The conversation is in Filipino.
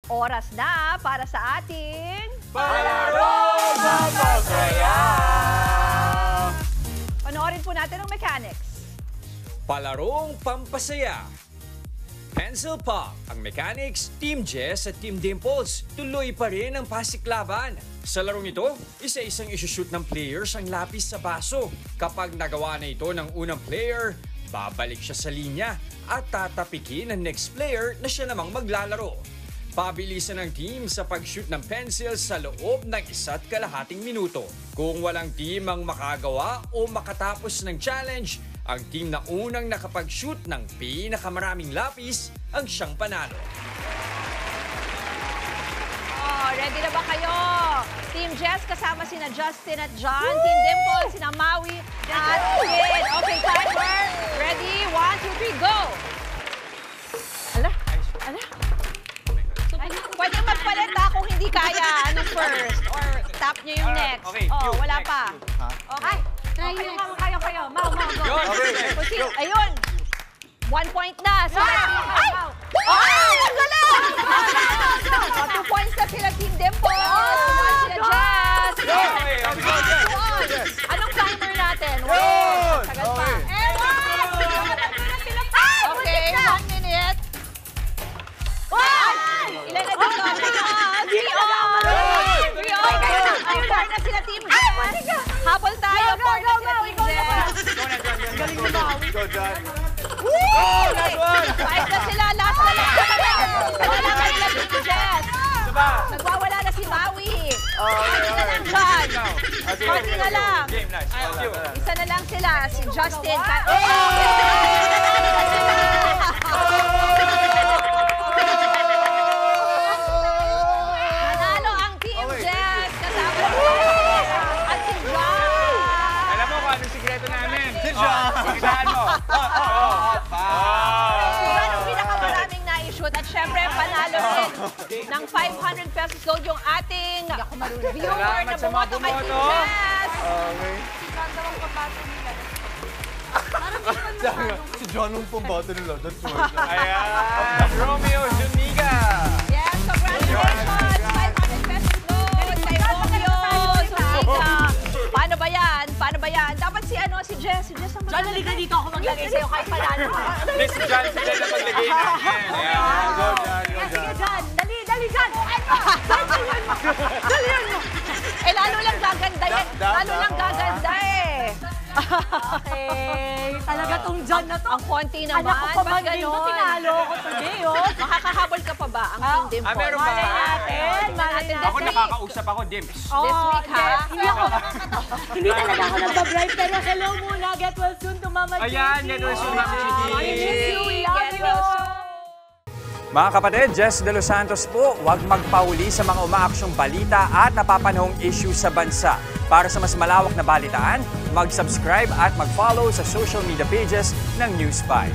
Oras na para sa ating... Palarong Pampasaya! Panoorin po natin ang mechanics. Palarong Pampasaya. Pencil Pop, ang mechanics, Team Jess at Team Dimples. Tuloy pa rin ang pasiklaban. Sa larong ito, isa-isang isushoot ng players ang lapis sa baso. Kapag nagawa na ito ng unang player, babalik siya sa linya at tatapikin ng next player na siya namang maglalaro. Pabilisan ng team sa pag-shoot ng pencil sa loob ng 1.5 minuto. Kung walang team ang makagawa o makatapos ng challenge, ang team na unang nakapag-shoot ng pinakamaraming lapis ang siyang panalo. Ready na ba kayo? Team Jess kasama sina Justin at John. Team Dimple, sina Maui at Kid. Okay, timer. Ready? 1, 2, 3, go! Ala? Pwede magpalit kung hindi kaya. Ano first? Or tap niyo yung next. Okay, Oh, wala pa. Okay. Try next. Kayo. Mau, go. Okay. Ayun. 1 point na. So, ay! Ang galing! 2 points na sila Team Dimple. 2 points sila Jess. Anong timer natin? Wait, tagal pa. Okay, 1 minute. Ilan na dito? 3 na sila Team Jess. Habol tayo. 4 na sila Team Jess. Galing na ba? Go, John. Okay, 5 na sila. Last na lang. Wala na sila Team Jess. Nagwawala na si Maui. Isa na lang, John. Konti na lang. Game, nice. Isa na lang sila. Si Justin. Nanalo ang Team Jess. Kasama at si John. Alam mo kung anong sikreto namin? Si John. Sikitaan mo. Yan ang pinakamaraming na-shoot. At syempre, panalo rin ng 500 pesos gold yung ating viewer na bumoto kay Team Jess. Okay. Si John yung pambato nila. That's why. Ayan, Romeo Zuniga. Yes, congratulations! 500 pesos gold kay Romeo Zuniga. Paano ba yan? Dapat si Jess ang John, halika dito ako maglagay sa'yo kahit panalo ka. Next si John, sila na maglagay natin. Ayan, go, John, go, Sige, John. John. Dali, John. Dalihan mo. lalo lang gaganda yan. Lalo lang gaganda eh. Okay. Talaga tong John na to. Ang konti naman. Anak ko pa man Ba't din to. ganon? Tinalo ko today, oh. Makakahabol ka pa ba ang Team Dimple? meron ba? Malay natin. Malay natin. Ako nakakausap ako, Dims. This week, ha? Hindi talaga ako nagbabribe, pero hello muna. Get well soon to Mama Chicky. Ayan, get well soon, Mama Chicky. I miss you. We love Get you. well soon. Mga kapatid, Jess De Los Santos po, huwag magpahuli sa mga umaaksyong balita at napapanahong issue sa bansa. Para sa mas malawak na balitaan, mag-subscribe at mag-follow sa social media pages ng News 5.